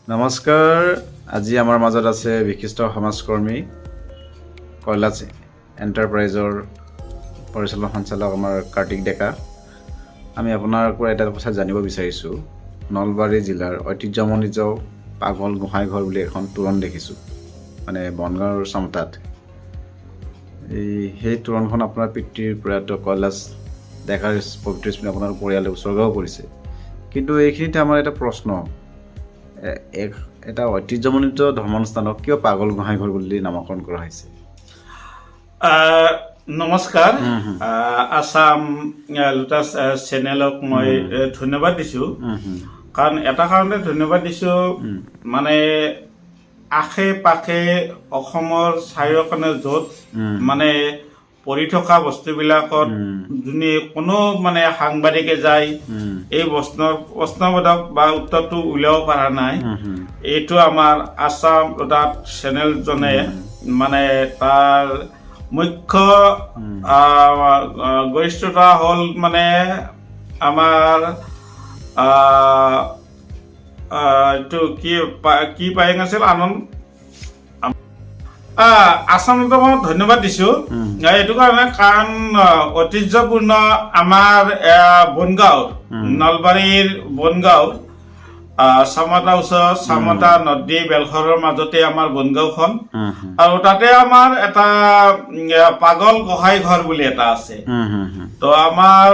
নমস্কাৰ। আজি আমাৰ মাজত আছে বিশিষ্ট সমাজকৰ্মী কৈলাশ এণ্টাৰপ্ৰাইজৰ পৰিচালন সঞ্চালক আমাৰ কাৰ্তিক ডেকা। আমি আপোনাৰ পৰা এটা কথা জানিব বিচাৰিছোঁ। নলবাৰী জিলাৰ ঐতিহ্যমণ্ডিত পাগল গোহাঁই ঘৰ বুলি এখন তোৰণ দেখিছোঁ, মানে বনগাঁৱৰ চামতাত। সেই তোৰণখন আপোনাৰ পিতৃৰ প্ৰয়াত কৈলাশ ডেকাৰ পবিত্ৰ স্মৃতি আপোনাৰ পৰিয়ালে উৎসৰ্গাও কৰিছে। কিন্তু এইখিনিতে আমাৰ এটা প্ৰশ্ন, এটা ঐতিহ্যমণ্ডিত ধৰ্মানুষ্ঠানক কিয় পাগল গোহাঁই ঘৰ বুলি নামকৰণ কৰা হৈছে? নমস্কাৰ। আছাম লোটাছ চেনেলক মই ধন্যবাদ দিছোঁ। কাৰণ এটা কাৰণতে ধন্যবাদ দিছোঁ, মানে আশে পাশে অসমৰ চাৰিওকাণে য'ত মানে পৰি থকা বস্তুবিলাকত যোনে কোনো মানে সাংবাদিকে যায় এই প্ৰশ্নবোধক বা উত্তৰটো উলিয়াব পৰা নাই। এইটো আমাৰ আছাম লোটাছ চেনেলজনে মানে তাৰ মুখ্য গৰিষ্ঠতা হ'ল মানে আমাৰ এইটো কি পায়ং আছিল আনন্দ আছাম লোটাছক ধন্যবাদ দিছোঁ এইটো কাৰণে, কাৰণ ঐতিহ্যপূৰ্ণ আমাৰ বনগাঁও, নলবাৰীৰ বনগাঁও চামতা ওচৰত চামতা নদী বেলখৰৰ মাজতে আমাৰ বনগাঁওখন, আৰু তাতে আমাৰ এটা পাগল গোহাঁই ঘৰ বুলি এটা আছে। তো আমাৰ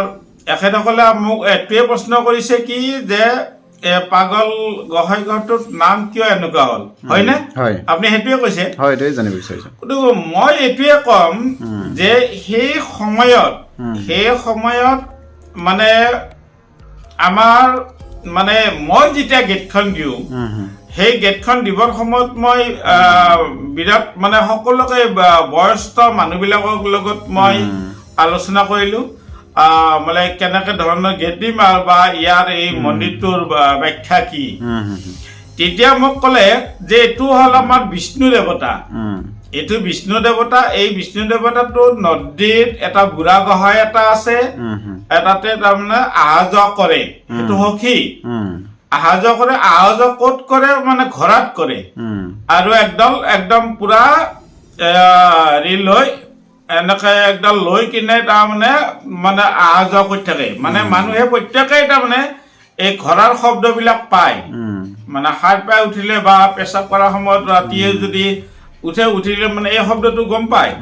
এখেতসকলে মোক এইটোৱে প্ৰশ্ন কৰিছে কি যে পাগল গোহাঁই ঘৰটোৰ নাম কিয় এনেকুৱা হ'ল, হয়নে? আপুনি সেইটোৱে কৈছে। জানিব বিচাৰিছোঁ। মই এইটোৱে ক'ম যে সেই সময়ত মানে আমাৰ মানে মই যেতিয়া গেটখন দিওঁ, সেই গেটখন দিবৰ সময়ত মই বিৰাট মানে সকলোকে বয়স্ক মানুহবিলাকৰ লগত মই আলোচনা কৰিলোঁ, মানে কেনেকে ধৰণৰ গেট দিম বা ইয়াৰ এই মন্দিৰটোৰ ব্যাখ্যা কি। তেতিয়া মোক ক'লে যে এইটো হ'ল আমাৰ বিষ্ণু দেৱতা। এইটো বিষ্ণু দেৱতা, এই বিষ্ণু দেৱতাটো নদীত এটা বুঢ়া গোহাঁই এটা আছে, এটাতে তাৰমানে অহা যোৱা কৰে, সেইটো সখী অহা যোৱা কৰে। অহা যোৱা ক'ত কৰে মানে ঘোঁৰাত কৰে, আৰু একদম পুৰা লৈ এনেকে একদম লৈ কিনে তাৰমানে মানে অহা যোৱা কৰি থাকে। মানে মানুহে প্ৰত্যেকেই তাৰমানে এই ঘোঁৰাৰ শব্দবিলাক পায়, মানে সাৰ পাই উঠিলে বা পেচাব কৰাৰ সময়ত ৰাতিয়ে যদি উঠিলে মানে এই শব্দটো গম পায়।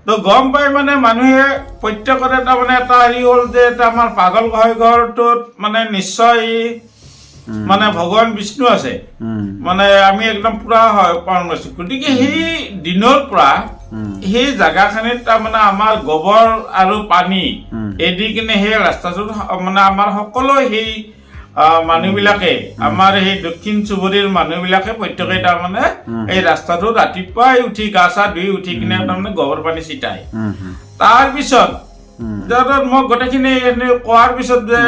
তো গম পাই মানে মানুহে প্ৰত্যেকৰে তাৰমানে এটা হেৰি হ'ল যে এটা আমাৰ পাগল গোহাঁই ঘৰটোত মানে নিশ্চয় মানে ভগৱান বিষ্ণু আছে, মানে আমি একদম পুৰা পালন কৰিছোঁ। গতিকে সেই দিনৰ পৰা সেই জাগাখিনিত তাৰমানে আমাৰ গোবৰ আৰু পানী এদি কিনে সেই ৰাস্তাটোত মানে আমাৰ সকলো সেই মানুহবিলাকে, আমাৰ সেই দক্ষিণ চুবুৰীৰ মানুহবিলাকে প্ৰত্যেকে তাৰমানে এই ৰাস্তাটো ৰাতিপুৱাই উঠি গা চা ধুই উঠি কিনে তাৰমানে গোবৰ পানী ছিটাই। তাৰপিছত মই গোটেইখিনি কোৱাৰ পিছত যে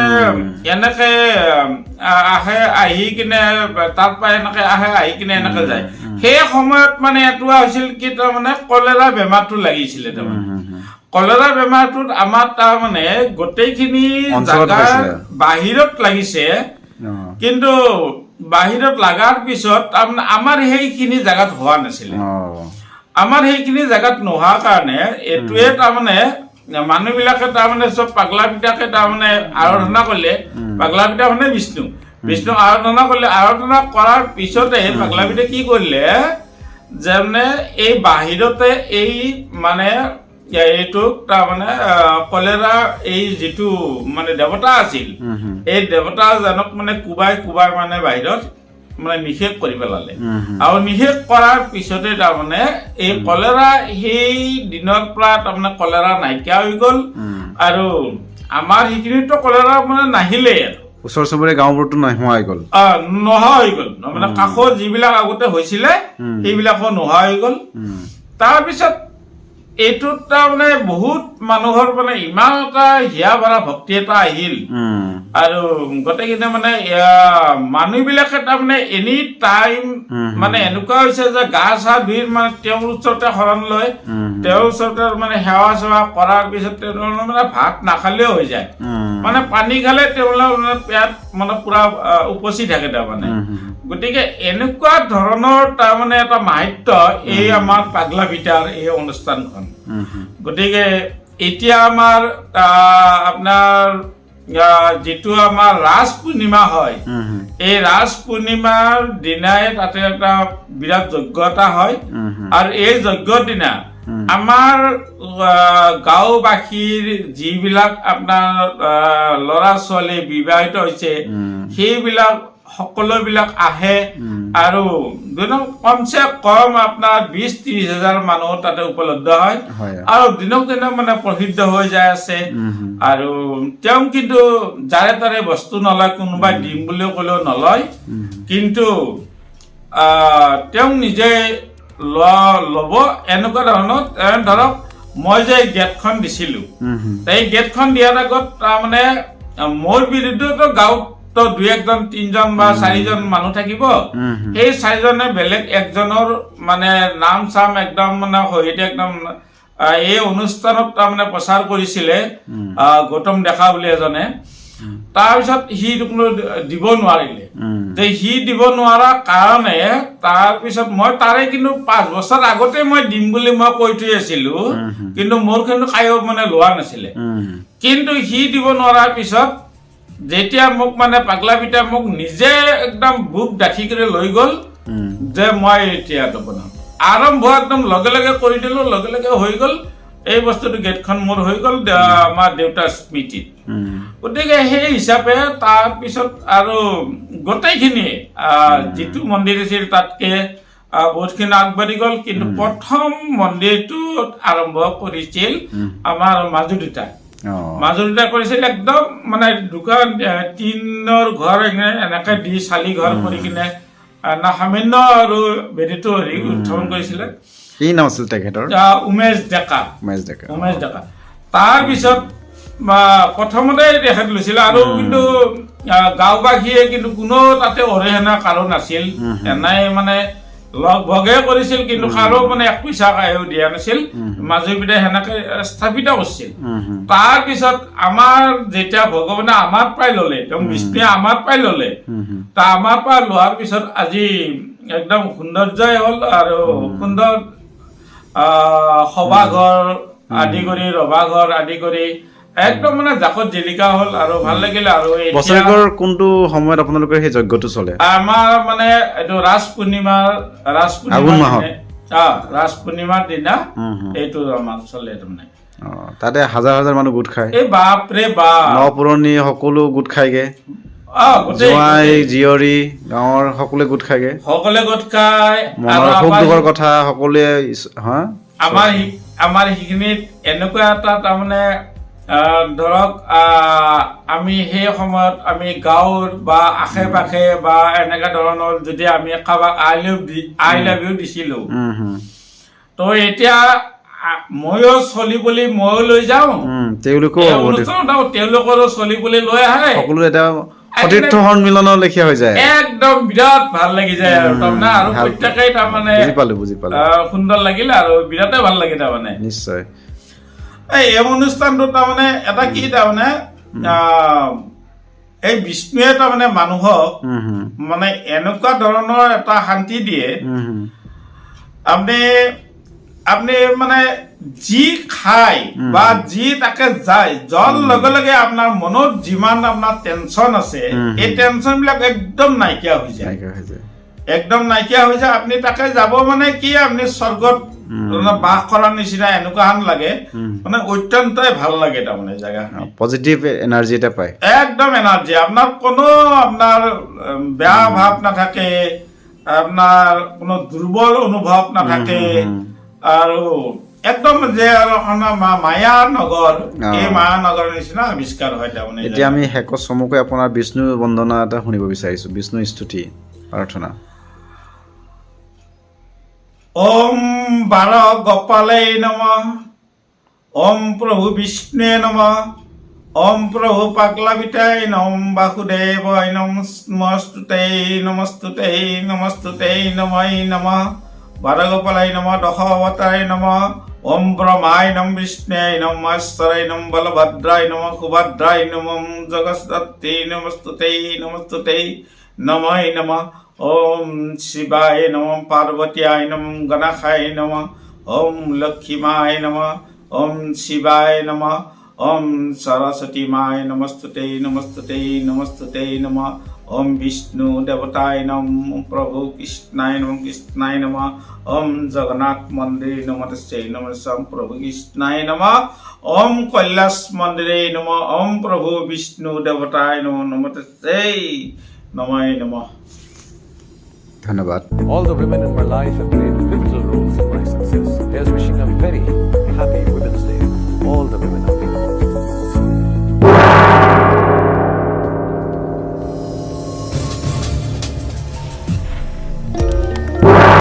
এনেকে আহে, আহি কিনে তাৰ পৰা এনেকে আহি কিনে এনেকে যায়, সেই সময়ত মানে এইটো হৈছিল কি তাৰমানে কলেৰা বেমাৰটো লাগিছিলে। তাৰমানে কলেৰা বেমাৰটোত আমাৰ তাৰমানে গোটেইখিনি জাগা বাহিৰত লাগিছে, কিন্তু বাহিৰত লগাৰ পিছত তাৰমানে আমাৰ সেইখিনি জাগাত হোৱা নাছিলে। আমাৰ সেইখিনি জাগাত নোহোৱাৰ কাৰণে এইটোৱে তাৰমানে মানুহবিলাকে তাৰমানে চব পাগলা পিতাকে তাৰমানে আৰাধনা কৰিলে। পাগলা পিতা মানে বিষ্ণু আৰাধনা কৰিলে। আৰাধনা কৰাৰ পিছতে পাগলা পিতাই কি কৰিলে যে মানে এই বাহিৰতে এই মানে এইটোক তাৰমানে কলেৰা এই যিটো মানে দেৱতা আছিল, এই দেৱতাজনক মানে কোবাই মানে বাহিৰত মানে নিষেধ কৰি পেলালে। আৰু নিষেধ কৰাৰ পিছতে তাৰমানে এই কলেৰা সেই দিনৰ পৰা তাৰমানে কলেৰা নাইকিয়া হৈ গ'ল। আৰু আমাৰ সেইখিনিতো কলেৰা মানে নাহিলেই, আৰু ওচৰ চুবুৰীয়া গাঁওবোৰতো নোহোৱা হৈ গ'ল, মানে কাষত যিবিলাক আগতে হৈছিলে সেইবিলাকো নোহোৱা হৈ গ'ল। তাৰপিছত এইটোত তাৰমানে বহুত মানুহৰ মানে ইমান এটা হিয়া ভৰা ভক্তি এটা আহিল আৰু গোটেইখিনি মানে মানুহবিলাকে তাৰমানে এনি টাইম মানে এনেকুৱা হৈছে যে গা চা ধুই মানে তেওঁৰ ওচৰতে শৰণ লয়, তেওঁৰ ওচৰতে মানে সেৱা চেৱা কৰাৰ পিছত তেওঁলোকে মানে ভাত নাখালেও হৈ যায়, মানে পানী খালে তেওঁলোকৰ মানে পেট মানে পুৰা উপচি থাকে তাৰমানে। গতিকে এনেকুৱা ধৰণৰ তাৰমানে এটা মাহাত্য এই আমাৰ পাগলা পিতাৰ এই অনুষ্ঠানখন। গতিকে এতিয়া আমাৰ আপোনাৰ যিটো আমাৰ ৰাজ পূৰ্ণিমা হয়, এই ৰাজ পূৰ্ণিমাৰ দিনাই তাতে এটা বিৰাট যজ্ঞ এটা হয় আৰু এই যজ্ঞৰ দিনা আমাৰ গাঁওবাসীৰ যিবিলাক আপোনাৰ ল'ৰা ছোৱালী বিবাহিত হৈছে সেইবিলাক সকলোবিলাক আহে আৰু কমচে কম আপোনাৰ 20-30 হাজাৰ মানুহ তাতে উপলব্ধ হয় আৰু দিনক দিনে মানে প্ৰসিদ্ধ হৈ যায় আছে। আৰু তেওঁ কিন্তু যাৰে তাৰে বস্তু নলয়, কোনোবাই দিম বুলিও ক'লেও নলয়, কিন্তু তেওঁ নিজে ল'ব এনেকুৱা ধৰণৰ। ধৰক মই যে গেটখন দিছিলো, এই গেটখন দিয়াৰ আগত তাৰমানে মোৰ বিৰুদ্ধেতো গাঁৱত 2-1জন 3জন বা 4জন মানুহ থাকিব, সেই 4জনে বেলেগ একজনৰ মানে নাম চাম একদম মানে সহিতে একদম এই অনুষ্ঠানত তাৰমানে প্ৰচাৰ কৰিছিলে গৌতম ডেকা বুলি এজনে। তাৰপিছত সি দিব নোৱাৰিলে, সি দিব নোৱাৰা কাৰণে তাৰপিছত মই তাৰে কিন্তু 5 বছৰ আগতে মই দিম বুলি মই কৈ থৈ আছিলো, কিন্তু মোৰ কিন্তু কায়ো মানে লোৱা নাছিলে। কিন্তু সি দিব নোৱাৰাৰ পিছত যেতিয়া মোক মানে পাগলা পিতা মোক নিজে একদম বুক ডাঠি কৰি লৈ গ'ল যে মই এতিয়া বনাম, আৰম্ভ একদম লগে লগে কৰি দিলো, লগে লগে হৈ গ'ল এই বস্তুটো। গেটখন মোৰ হৈ গ'ল আমাৰ দেউতাৰ স্মৃতিত। গতিকে সেই হিচাপে তাৰপিছত আৰু গোটেইখিনি যিটো মন্দিৰ আছিল তাতকে বহুতখিনি আগবাঢ়ি গ'ল, কিন্তু প্ৰথম মন্দিৰটো আৰম্ভ কৰিছিল আমাৰ মাজুলীটা কৰিছিল একদম মানে দোকান টিনৰ ঘৰ এনেকে দি চালি ঘৰ কৰি কিনে সামান্য আৰু বেদিটো উত্থাপন কৰিছিলে। কি নাম আছিল তেখেতৰ? উমেশ ডেকা। তাৰপিছত প্ৰথমতে তেখেত লৈছিল আৰু কিন্তু গাঁওবাসীয়ে কিন্তু কোনো তাতে অৰিহণা কাৰো নাছিল, এনাই মানে লগ ভগে কৰিছিল, কিন্তু কাৰো মানে 1 পইচা কায়ো দিয়া নাছিল। মাজুলীতে সেনেকে স্থাপিত কৰিছিল। তাৰপিছত আমাৰ যেতিয়া ভগৱানে আমাৰ পৰাই ললে, তেওঁ বিষ্ণুৱে আমাৰ পৰাই ললে, আমাৰ পৰা লোৱাৰ পিছত আজি একদম সৌন্দৰ্যই হ'ল আৰু সুন্দৰ সভাঘৰ আদি কৰি ৰভাঘৰ আদি কৰি একদম মানে জাকত জিলিকা হ'ল আৰু ভাল লাগিলে। আৰু বছৰেকৰ কোনটো সময়ত আপোনালোকৰ সেই যজ্ঞটো চলে? আমাৰ মানে এইটো ৰাজ পূৰ্ণিমাৰ দিনা এইটো আমাৰ চলে। তাৰমানে তাতে হাজাৰ হাজাৰ মানুহ গোট খায়, এই বাপৰে বাপ, নপুৰণি সকলো গোট খায়গে, জোৱাই জীয়ৰী গাঁৱৰ সকলোৱে গোট খায়গে, মনৰ সুখ দুখৰ কথা সকলোৱে। আমাৰ সেইখিনিত এনেকুৱা এটা তাৰমানে ধৰক আমি সেই সময়ত আমি গাঁৱৰ বা আশে পাশে বা এনেকুৱা ধৰণৰ যদি আমি কাৰোবাক আই লাভ ইউ দিছিলো, তো এতিয়া ময়ো চলি বুলি ময়ো লৈ যাওঁ, তেওঁলোকৰো চলি বুলি লৈ আহে, সকলো এটা সতীৰ্থ সন্মিলনৰ লেখীয়া হৈ যায়, একদম বিৰাট ভাল লাগি যায় আৰু তাৰমানে। আৰু প্ৰত্যেকেই তাৰমানে বুজি পালো সুন্দৰ লাগিলে আৰু বিৰাটেই ভাল লাগে তাৰমানে। নিশ্চয় এই অনুষ্ঠানটো তাৰমানে এটা কি তাৰমানে এই বিষ্ণুৱে তাৰমানে মানুহক মানে এনেকুৱা ধৰণৰ এটা শান্তি দিয়ে, আপুনি মানে যি খায় বা যি তাকে যায়, যোৱাৰ লগে লগে আপোনাৰ মনত যিমান আপোনাৰ টেনচন আছে এই টেনচন বিলাক একদম নাইকিয়া হৈ যায়, একদম নাইকিয়া হৈ যায়। আপুনি তাকে যাব মানে কি আপুনি স্বৰ্গত বাস কৰাৰ নিচিনা এনেকুৱা হান লাগে, মানে অত্যন্তই ভাল লাগে তাৰমানে জেগা, পজিটিভ এনাৰ্জি এটা পায়, একদম এনাৰ্জি। আপোনাৰ কোনো আপোনাৰ বেয়া ভাৱ নাথাকে, আপোনাৰ কোনো দুৰ্বল অনুভৱ নাথাকে, আৰু একদম যে মায়া নগৰ, এই মায়া নগৰৰ নিচিনা আৱিষ্কাৰ হয় তাৰমানে। এতিয়া আমি শেষত চমুকৈ আপোনাৰ বিষ্ণু বন্দনা এটা শুনিব বিচাৰিছো, বিষ্ণু স্তুতি প্ৰাৰ্থনা। ওম বাৰ গোপালে নমঃ। ওম প্রভু বিষ্ণুয়ে নমঃ ওম প্রভু পাগলাবিতায় নম বাসুদেবায় নমস্তুতে নমস্তুতে নমস্তুতে নমঃ নমঃ বারগোপালায় নমঃ দশাবতারায় নমঃ ওম ব্রহ্মায় নম বিষ্ণুয় নম মহেশ্বরায় নম বলভদ্রায় নম সুভদ্রায় নম জগৎসত্তে নমস্তুতে নমস্তুতে নমঃ নমঃ ওম শিবায় নম পার্বত্যায় নম গণাশায় নম ওম লক্ষ্মীমায় নম ওম শিবায় নম ওম সরস্বতী মায় নমস্তুতে নমস্তুতে নমস্তুতে নমঃ ওম বিষ্ণু দেবতায় নম প্রভু কৃষ্ণায় নম ওম জগন্নাথ মন্দিরে নমস্তে নমস্কার প্রভু কৃষ্ণায় নম ওম কৈলাস মন্দিরে নম ওম প্রভু বিষ্ণু দেবতায় নমস্তে নম ধন্যবাদ। All the women in my life have played pivotal roles in my success. Here's wishing a very